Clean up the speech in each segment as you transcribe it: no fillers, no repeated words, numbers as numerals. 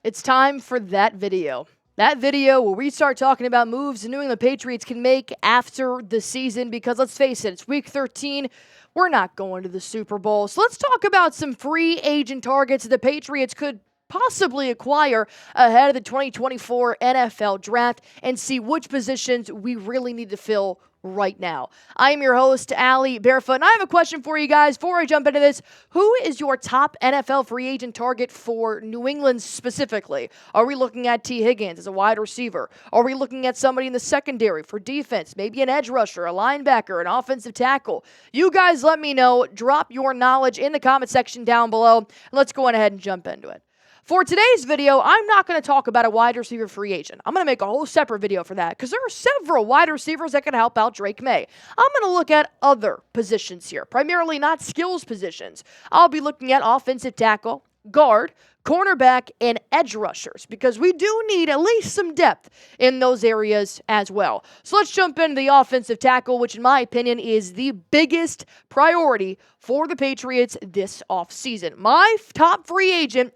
It's time for that video. That video where we start talking about moves the New England Patriots can make after the season, because let's face it, it's week 13. We're not going to the Super Bowl. So let's talk about some free agent targets the Patriots could possibly acquire ahead of the 2024 NFL Draft and see which positions we really need to fill right now. I am your host, Allie Barefoot, and I have a question for you guys before I jump into this. Who is your top NFL free agent target for New England specifically? Are we looking at T. Higgins as a wide receiver? Are we looking at somebody in the secondary for defense? Maybe an edge rusher, a linebacker, an offensive tackle? You guys let me know. Drop your knowledge in the comment section down below, and let's go ahead and jump into it. For today's video, I'm not going to talk about a wide receiver free agent. I'm going to make a whole separate video for that because there are several wide receivers that can help out Drake May. I'm going to look at other positions here, primarily not skills positions. I'll be looking at offensive tackle, guard, cornerback, and edge rushers because we do need at least some depth in those areas as well. So let's jump into the offensive tackle, which in my opinion is the biggest priority for the Patriots this offseason. My top free agent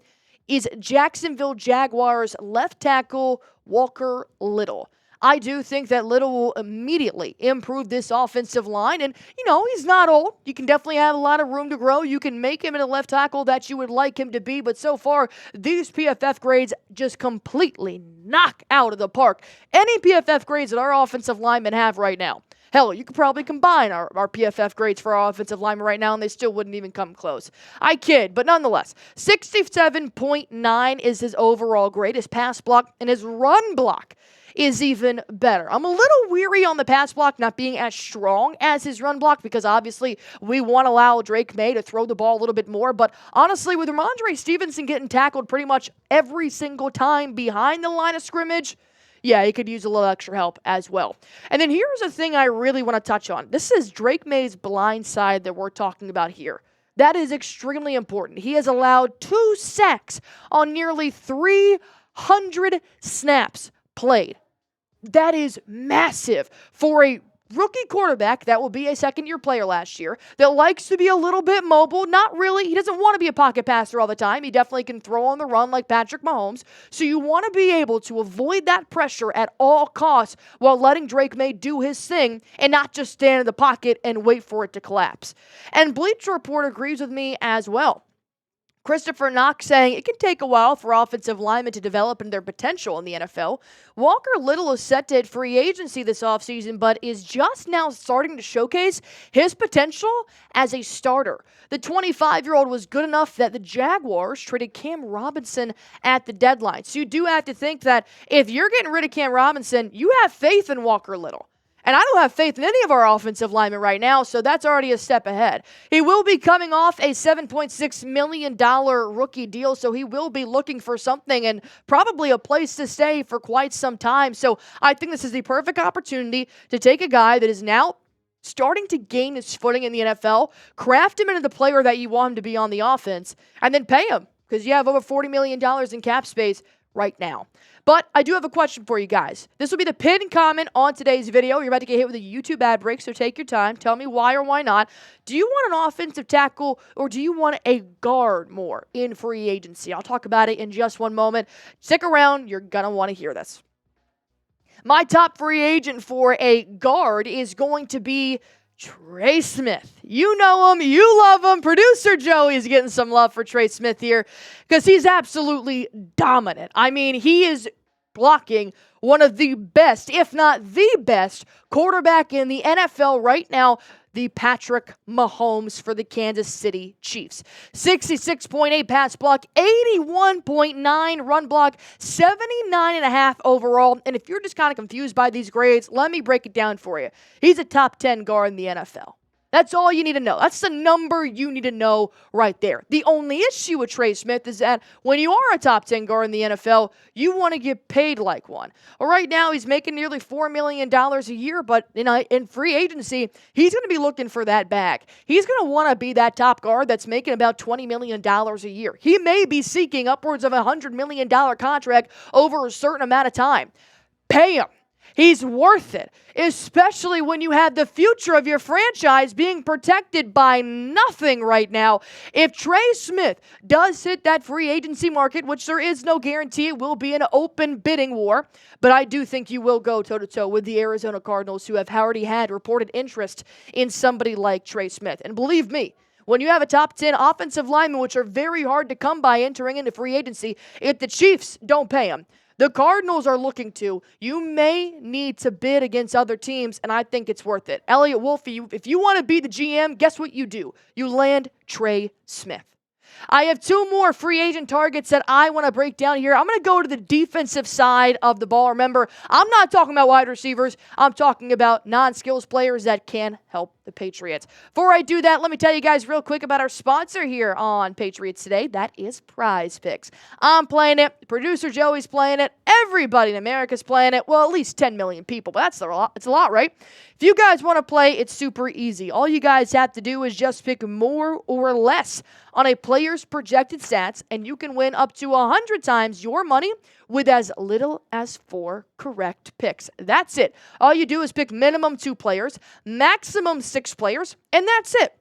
is Jacksonville Jaguars left tackle Walker Little. I do think that Little will immediately improve this offensive line. And, he's not old. You can definitely have a lot of room to grow. You can make him in a left tackle that you would like him to be. But so far, these PFF grades just completely knock out of the park any PFF grades that our offensive linemen have right now. Hell, you could probably combine our PFF grades for our offensive linemen right now, and they still wouldn't even come close. I kid, but nonetheless, 67.9 is his overall grade. His pass block and his run block is even better. I'm a little weary on the pass block not being as strong as his run block because obviously we want to allow Drake May to throw the ball a little bit more. But honestly, with Ramondre Stevenson getting tackled pretty much every single time behind the line of scrimmage, yeah, he could use a little extra help as well. And then here's a thing I really want to touch on. This is Drake May's blind side that we're talking about here. That is extremely important. He has allowed 2 sacks on nearly 300 snaps played. That is massive for a rookie quarterback that will be a second-year player last year that likes to be a little bit mobile. Not really. He doesn't want to be a pocket passer all the time. He definitely can throw on the run like Patrick Mahomes. So you want to be able to avoid that pressure at all costs while letting Drake May do his thing and not just stand in the pocket and wait for it to collapse. And Bleacher Report agrees with me as well. Kristopher Knox saying it can take a while for offensive linemen to develop in their potential in the NFL. Walker Little is set to hit free agency this offseason, but is just now starting to showcase his potential as a starter. The 25-year-old was good enough that the Jaguars traded Cam Robinson at the deadline. So you do have to think that if you're getting rid of Cam Robinson, you have faith in Walker Little. And I don't have faith in any of our offensive linemen right now, so that's already a step ahead. He will be coming off a $7.6 million rookie deal, so he will be looking for something and probably a place to stay for quite some time. So I think this is the perfect opportunity to take a guy that is now starting to gain his footing in the NFL, craft him into the player that you want him to be on the offense, and then pay him because you have over $40 million in cap space right now. But I do have a question for you guys. This will be the pinned comment on today's video. You're about to get hit with a YouTube ad break, so take your time. Tell me why or why not. Do you want an offensive tackle or do you want a guard more in free agency? I'll talk about it in just one moment. Stick around. You're going to want to hear this. My top free agent for a guard is going to be Trey Smith. You know him. You love him. Producer Joey is getting some love for Trey Smith here because he's absolutely dominant. I mean, he is blocking one of the best, if not the best, quarterback in the NFL right now, the Patrick Mahomes for the Kansas City Chiefs. 66.8 pass block, 81.9 run block, 79.5 overall. And if you're just kind of confused by these grades, let me break it down for you. He's a top 10 guard in the NFL. That's all you need to know. That's the number you need to know right there. The only issue with Trey Smith is that when you are a top 10 guard in the NFL, you want to get paid like one. Well, right now, he's making nearly $4 million a year, but in free agency, he's going to be looking for that bag. He's going to want to be that top guard that's making about $20 million a year. He may be seeking upwards of a $100 million contract over a certain amount of time. Pay him. He's worth it, especially when you have the future of your franchise being protected by nothing right now. If Trey Smith does hit that free agency market, which there is no guarantee it will be an open bidding war, but I do think you will go toe-to-toe with the Arizona Cardinals, who have already had reported interest in somebody like Trey Smith. And believe me, when you have a top 10 offensive lineman, which are very hard to come by entering into free agency, if the Chiefs don't pay him, the Cardinals are looking to. You may need to bid against other teams, and I think it's worth it. Elliot Wolf, if you want to be the GM, guess what you do? You land Trey Smith. I have two more free agent targets that I want to break down here. I'm going to go to the defensive side of the ball. Remember, I'm not talking about wide receivers. I'm talking about non-skills players that can help the Patriots. Before I do that, let me tell you guys real quick about our sponsor here on Patriots Today. That is PrizePicks. I'm playing it. Producer Joey's playing it. Everybody in America's playing it. Well, at least 10 million people, but that's a lot. It's a lot, right? If you guys want to play, it's super easy. All you guys have to do is just pick more or less on a player's projected stats, and you can win up to 100 times your money with as little as 4 correct picks. That's it. All you do is pick minimum 2 players, maximum 6 players, and that's it.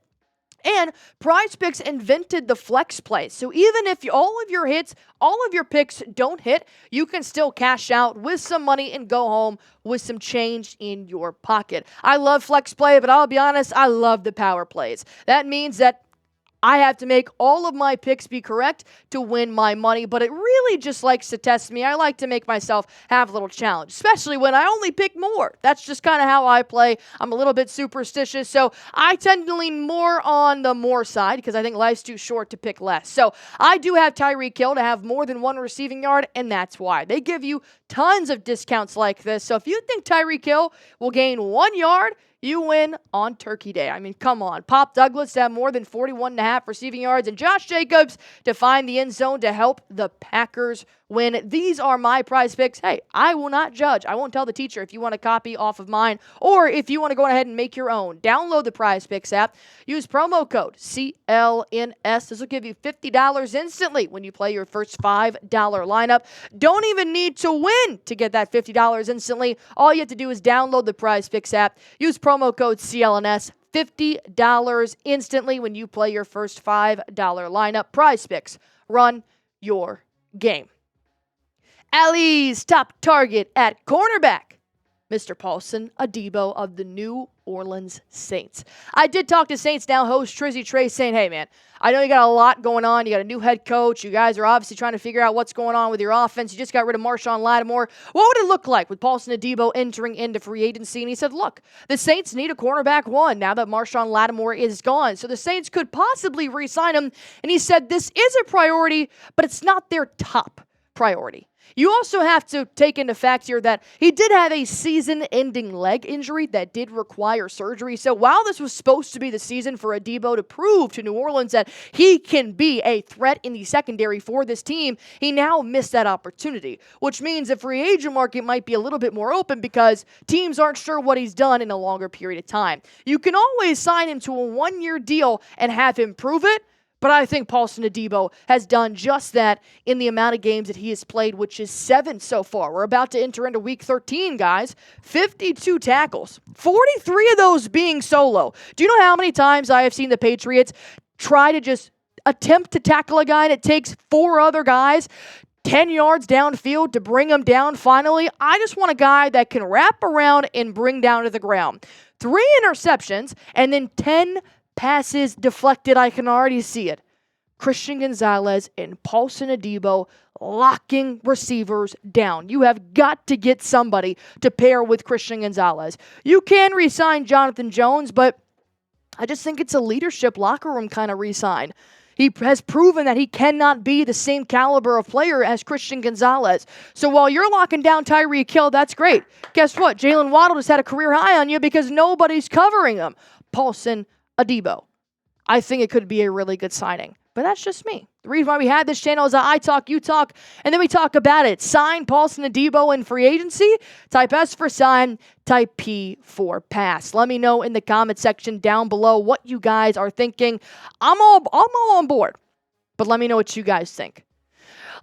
And PrizePicks invented the flex play. So even if all of your hits, all of your picks don't hit, you can still cash out with some money and go home with some change in your pocket. I love flex play, but I'll be honest, I love the power plays. That means that I have to make all of my picks be correct to win my money, but it really just likes to test me. I like to make myself have a little challenge, especially when I only pick more. That's just kind of how I play. I'm a little bit superstitious, so I tend to lean more on the more side because I think life's too short to pick less. So I do have Tyreek Hill to have more than 1 receiving yard, and that's why. They give you tons of discounts like this. So if you think Tyreek Hill will gain 1 yard, you win on Turkey Day. I mean, come on. Pop Douglas to have more than 41.5 receiving yards, and Josh Jacobs to find the end zone to help the Packers win. These are my prize picks. Hey, I will not judge. I won't tell the teacher if you want to copy off of mine or if you want to go ahead and make your own. Download the PrizePicks app. Use promo code CLNS. This will give you $50 instantly when you play your first $5 lineup. Don't even need to win to get that $50 instantly. All you have to do is download the PrizePicks app. Use promo code CLNS. $50 instantly when you play your first $5 lineup. PrizePicks. Run your game. Allie's top target at cornerback, Mr. Paulson Adebo of the New Orleans Saints. I did talk to Saints Now host Trizzy Trey saying, hey, man, I know you got a lot going on. You got a new head coach. You guys are obviously trying to figure out what's going on with your offense. You just got rid of Marshawn Lattimore. What would it look like with Paulson Adebo entering into free agency? And he said, look, the Saints need a cornerback 1 now that Marshawn Lattimore is gone. So the Saints could possibly re-sign him. And he said this is a priority, but it's not their top priority. You also have to take into fact here that he did have a season-ending leg injury that did require surgery. So while this was supposed to be the season for Adebo to prove to New Orleans that he can be a threat in the secondary for this team, he now missed that opportunity, which means the free agent market might be a little bit more open because teams aren't sure what he's done in a longer period of time. You can always sign him to a 1-year deal and have him prove it, but I think Paulson Adebo has done just that in the amount of games that he has played, which is 7 so far. We're about to enter into week 13, guys. 52 tackles, 43 of those being solo. Do you know how many times I have seen the Patriots try to just attempt to tackle a guy and it takes 4 other guys 10 yards downfield to bring him down finally? I just want a guy that can wrap around and bring down to the ground. 3 interceptions and then 10 passes deflected. I can already see it. Christian Gonzalez and Paulson Adebo locking receivers down. You have got to get somebody to pair with Christian Gonzalez. You can re-sign Jonathan Jones, but I just think it's a leadership locker room kind of re-sign. He has proven that he cannot be the same caliber of player as Christian Gonzalez. So while you're locking down Tyreek Hill, that's great. Guess what? Jalen Waddle just had a career high on you because nobody's covering him. Paulson Adebo. I think it could be a really good signing. But that's just me. The reason why we had this channel is that I talk, you talk, and then we talk about it. Sign Paulson Adebo in free agency. Type S for sign. Type P for pass. Let me know in the comment section down below what you guys are thinking. I'm all on board. But let me know what you guys think.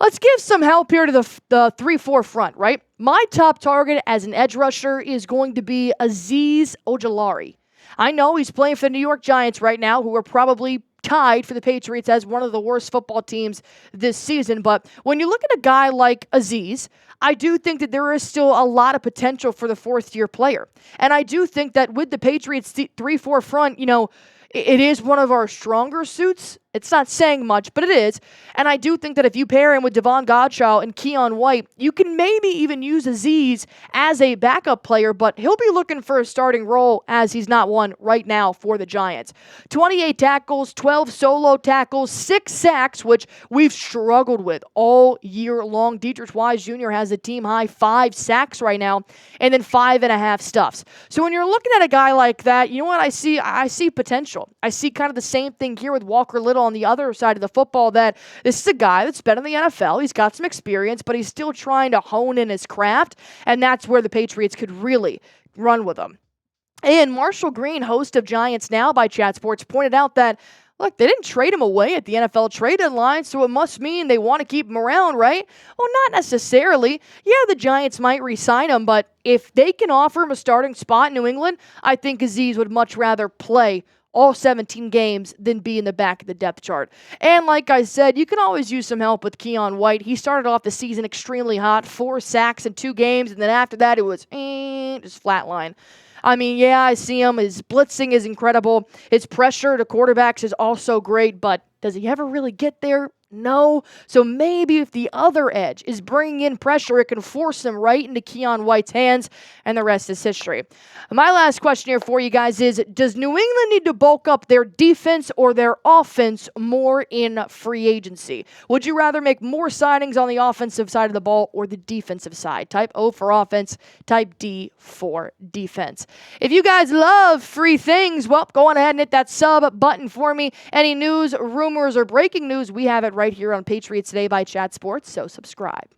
Let's give some help here to the 3-4 front, right? My top target as an edge rusher is going to be Azeez Ojulari. I know he's playing for the New York Giants right now, who are probably tied for the Patriots as one of the worst football teams this season. But when you look at a guy like Azeez, I do think that there is still a lot of potential for the fourth-year player. And I do think that with the Patriots 3-4 front, it is one of our stronger suits. It's not saying much, but it is. And I do think that if you pair him with Devon Godchaux and Keon White, you can maybe even use Azeez as a backup player, but he'll be looking for a starting role as he's not one right now for the Giants. 28 tackles, 12 solo tackles, 6 sacks, which we've struggled with all year long. Dietrich Wise Jr. has a team-high 5 sacks right now, and then 5.5 stuffs. So when you're looking at a guy like that, you know what I see? I see potential. I see kind of the same thing here with Walker Little on the other side of the football, that this is a guy that's been in the NFL. He's got some experience, but he's still trying to hone in his craft, and that's where the Patriots could really run with him. And Marshall Green, host of Giants Now by Chat Sports, pointed out that, look, they didn't trade him away at the NFL trade deadline, so it must mean they want to keep him around, right? Well, not necessarily. Yeah, the Giants might re-sign him, but if they can offer him a starting spot in New England, I think Azeez would much rather play all 17 games than be in the back of the depth chart. And like I said, you can always use some help with Keon White. He started off the season extremely hot, 4 sacks in 2 games, and then after that it was just flatline. I mean, yeah, I see him. His blitzing is incredible. His pressure to quarterbacks is also great, but does he ever really get there? No. So maybe if the other edge is bringing in pressure, it can force him right into Keon White's hands, and the rest is history. My last question here for you guys is, does New England need to bulk up their defense or their offense more in free agency? Would you rather make more signings on the offensive side of the ball or the defensive side? Type O for offense, type D for defense. If you guys love free things, well, go on ahead and hit that sub button for me. Any news, rumors, or breaking news, we have it right here on Patriots Today by Chat Sports, so subscribe.